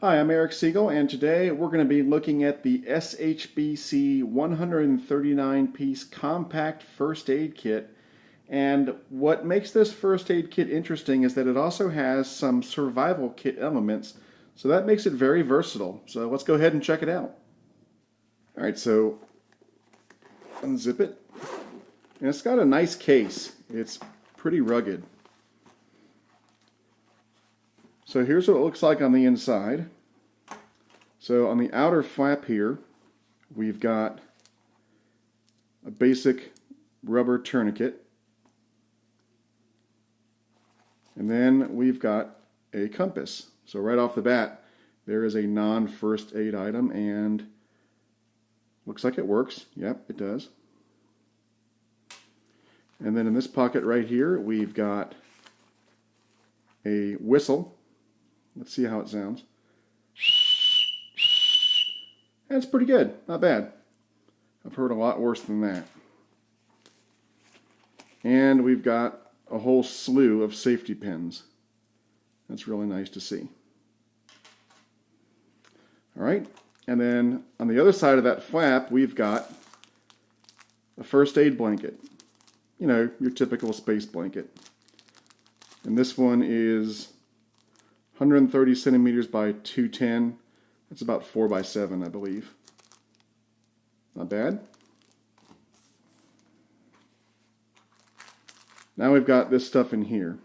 Hi, I'm Eric Siegel, and today we're going to be looking at the SHBC 139-piece compact first aid kit. And what makes this first aid kit interesting is that it also has some survival kit elements, so that makes it very versatile. So let's go ahead and check it out. All right, so unzip it. And it's got a nice case. It's pretty rugged. So here's what it looks like on the inside. So on the outer flap here, we've got a basic rubber tourniquet. And then we've got a compass. So right off the bat, there is a non-first aid item, and looks like it works. Yep, it does. And then in this pocket right here, we've got a whistle. Let's see how it sounds. That's pretty good. Not bad. I've heard a lot worse than that. And we've got a whole slew of safety pins. That's really nice to see. All right. And then on the other side of that flap, we've got a first aid blanket. You know, your typical space blanket. And this one is 130 centimeters by 210. It's about 4 by 7, I believe. Not bad. Now we've got this stuff in here.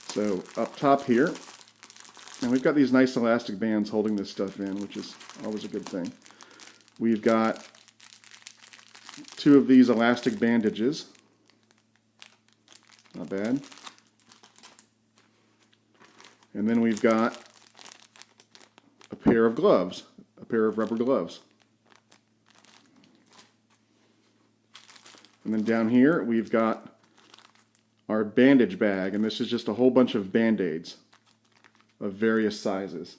So up top here, and we've got these nice elastic bands holding this stuff in, which is always a good thing. We've got 2 of these elastic bandages. Not bad. And then we've got a pair of gloves, a pair of rubber gloves. And then down here we've got our bandage bag, and this is just a whole bunch of Band-Aids of various sizes.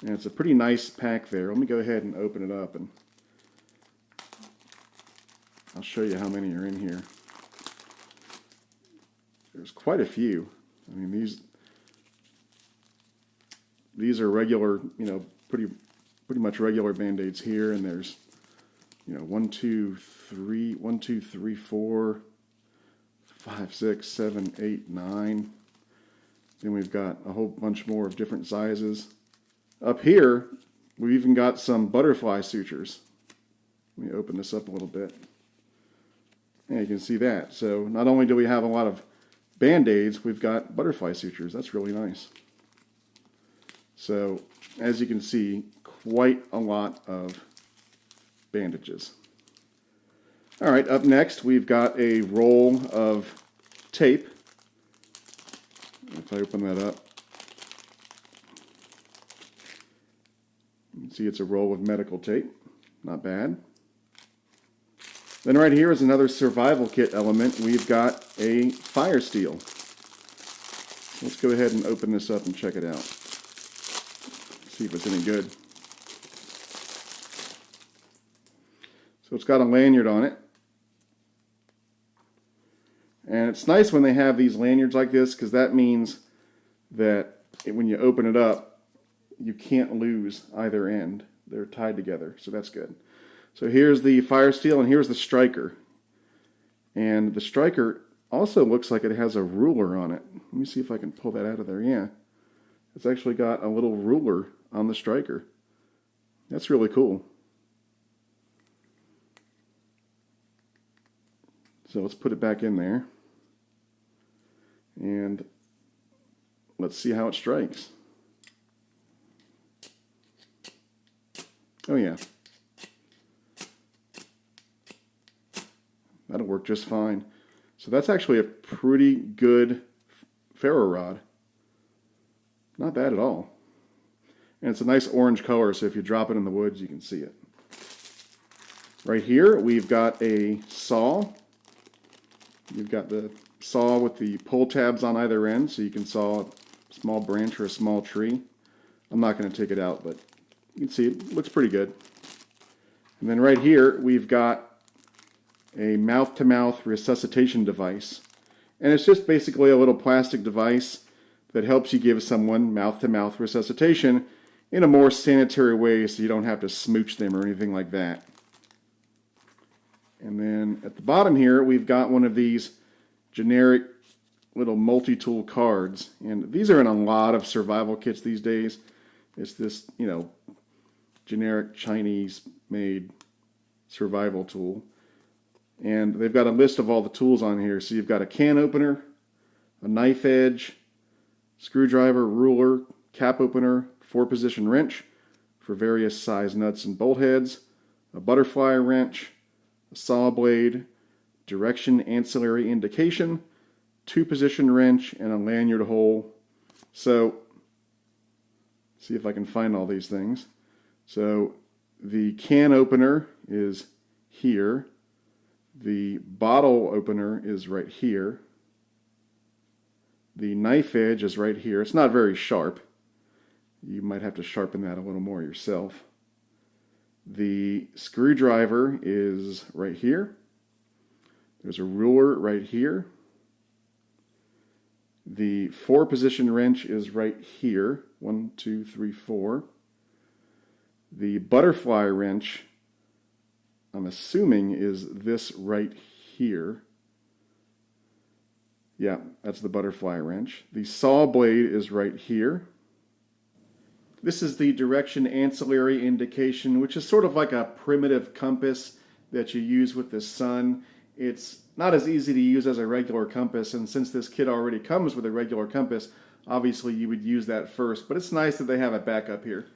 And it's a pretty nice pack there. Let me go ahead and open it up and I'll show you how many are in here. There's quite a few. I mean, these are regular, you know, pretty much regular Band-Aids here, and there's, you know, 1, 2, 3, 4, 5, 6, 7, 8, 9. Then we've got a whole bunch more of different sizes. Up here, we've even got some butterfly sutures. Let me open this up a little bit. And you can see that. So not only do we have a lot of Band-Aids, we've got butterfly sutures. That's really nice. So, as you can see, quite a lot of bandages. All right, up next, we've got a roll of tape. If I open that up, you can see it's a roll of medical tape. Not bad. Then right here is another survival kit element. We've got a fire steel. Let's go ahead and open this up and check it out. See if it's any good. So it's got a lanyard on it. And it's nice when they have these lanyards like this, because that means that when you open it up, you can't lose either end. They're tied together, so that's good. So here's the fire steel, and here's the striker. And the striker also looks like it has a ruler on it. Let me see if I can pull that out of there. Yeah. It's actually got a little ruler on the striker. That's really cool. So let's put it back in there. And let's see how it strikes. Oh yeah. That'll work just fine. So that's actually a pretty good ferro rod. Not bad at all. And it's a nice orange color, so if you drop it in the woods, you can see it. Right here, we've got a saw. You've got the saw with the pull tabs on either end, so you can saw a small branch or a small tree. I'm not going to take it out, but you can see it looks pretty good. And then right here, we've got a mouth-to-mouth resuscitation device. And it's just basically a little plastic device that helps you give someone mouth-to-mouth resuscitation in a more sanitary way so you don't have to smooch them or anything like that. And then at the bottom here, we've got one of these generic little multi-tool cards. And these are in a lot of survival kits these days. It's this, generic Chinese-made survival tool. And they've got a list of all the tools on here. So you've got a can opener, a knife edge, screwdriver, ruler, cap opener, 4-position wrench for various size nuts and bolt heads, a butterfly wrench, a saw blade, direction ancillary indication, 2-position wrench, and a lanyard hole. So, see if I can find all these things. So, the can opener is here. The bottle opener is right here. The knife edge is right here. It's not very sharp. You might have to sharpen that a little more yourself. The screwdriver is right here. There's a ruler right here. The 4-position wrench is right here. 1, 2, 3, 4. The butterfly wrench, I'm assuming, is this right here. Yeah, that's the butterfly wrench. The saw blade is right here. This is the direction ancillary indication, which is sort of like a primitive compass that you use with the sun. It's not as easy to use as a regular compass, and since this kit already comes with a regular compass, obviously you would use that first, but it's nice that they have it back up here.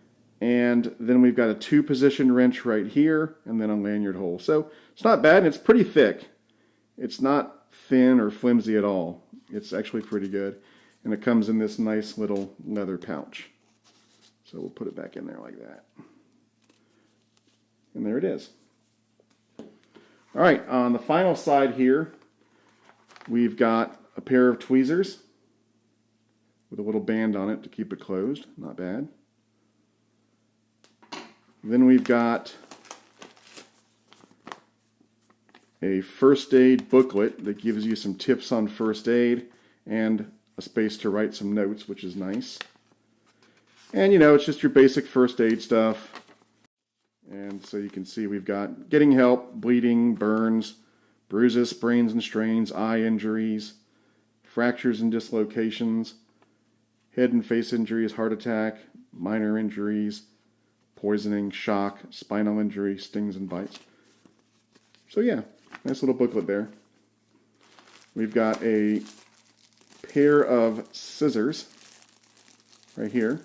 And then we've got a 2-position wrench right here, and then a lanyard hole. So it's not bad, and it's pretty thick. It's not thin or flimsy at all. It's actually pretty good. And it comes in this nice little leather pouch. So we'll put it back in there like that. And there it is. All right, on the final side here, we've got a pair of tweezers with a little band on it to keep it closed. Not bad. Then we've got a first aid booklet that gives you some tips on first aid and a space to write some notes, which is nice. And it's just your basic first aid stuff. And so you can see we've got getting help, bleeding, burns, bruises, sprains and strains, eye injuries, fractures and dislocations, head and face injuries, heart attack, minor injuries, poisoning, shock, spinal injury, stings and bites. So yeah, nice little booklet there. We've got a pair of scissors right here.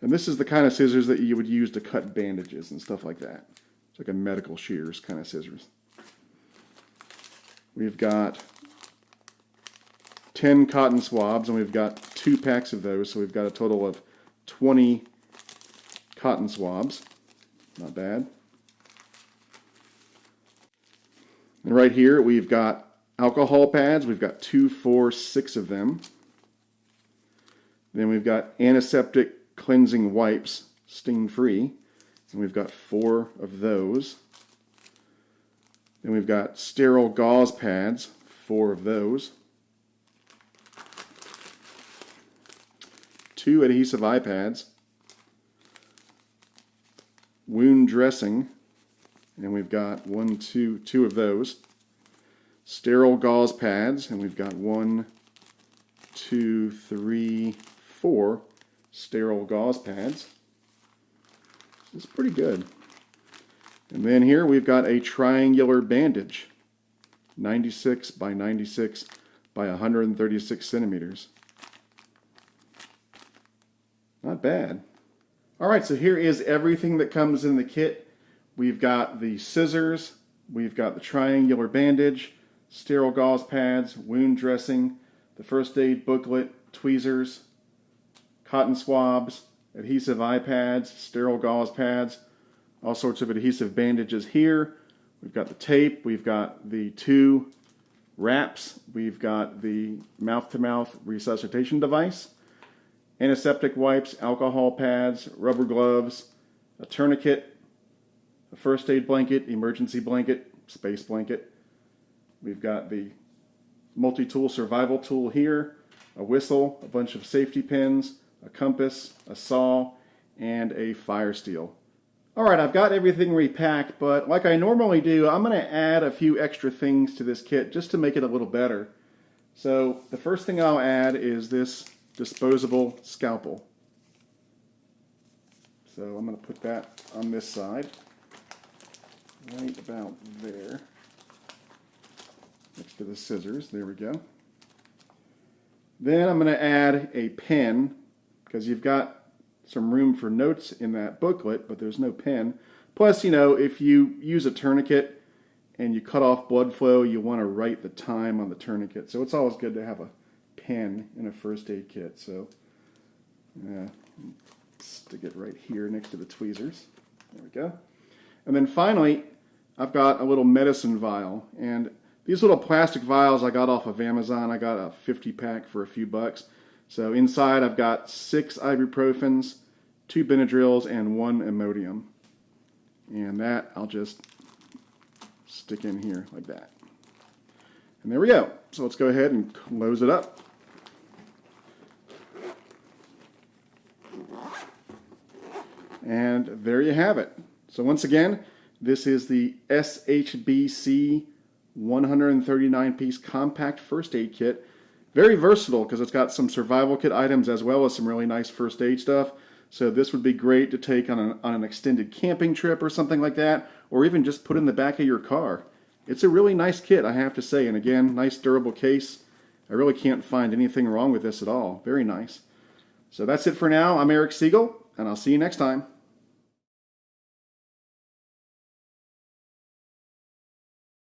And this is the kind of scissors that you would use to cut bandages and stuff like that. It's like a medical shears kind of scissors. We've got 10 cotton swabs, and we've got 2 packs of those, so we've got a total of 20 cotton swabs. Not bad. And right here we've got alcohol pads. We've got 2, 4, 6 of them. Then we've got antiseptic cleansing wipes, sting-free, and we've got 4 of those. Then we've got sterile gauze pads, 4 of those. 2 adhesive eye pads. Wound dressing, and we've got 2 of those. Sterile gauze pads, and we've got 1, 2, 3, 4 sterile gauze pads. This is pretty good. And then here we've got a triangular bandage, 96 by 96 by 136 centimeters. Not bad. All right, so here is everything that comes in the kit. We've got the scissors, we've got the triangular bandage, sterile gauze pads, wound dressing, the first aid booklet, tweezers, cotton swabs, adhesive eye pads, sterile gauze pads, all sorts of adhesive bandages here. We've got the tape, we've got the 2 wraps, we've got the mouth-to-mouth resuscitation device, antiseptic wipes, alcohol pads, rubber gloves, a tourniquet, a first aid blanket, emergency blanket, space blanket, We've got the multi-tool survival tool here, a whistle, a bunch of safety pins, a compass, a saw, and a fire steel. Alright, I've got everything repacked, but like I normally do, I'm going to add a few extra things to this kit just to make it a little better. So the first thing I'll add is this disposable scalpel. So I'm going to put that on this side, right about there, next to the scissors. There we go. Then I'm going to add a pen, because you've got some room for notes in that booklet, but there's no pen. Plus, you know, if you use a tourniquet and you cut off blood flow, you want to write the time on the tourniquet. So it's always good to have a pen in a first aid kit. So stick it right here next to the tweezers. There we go. And then finally, I've got a little medicine vial. And these little plastic vials I got off of Amazon. I got a 50-pack for a few bucks. So inside I've got 6 ibuprofens, 2 Benadryls, and 1 Imodium. And that I'll just stick in here like that. And there we go. So let's go ahead and close it up. And there you have it. So once again, this is the SHBC 139-piece compact first aid kit. Very versatile because it's got some survival kit items as well as some really nice first aid stuff. So this would be great to take on an extended camping trip or something like that, or even just put in the back of your car. It's a really nice kit, I have to say. And again, nice durable case. I really can't find anything wrong with this at all. Very nice. So that's it for now. I'm Eric Siegel, and I'll see you next time.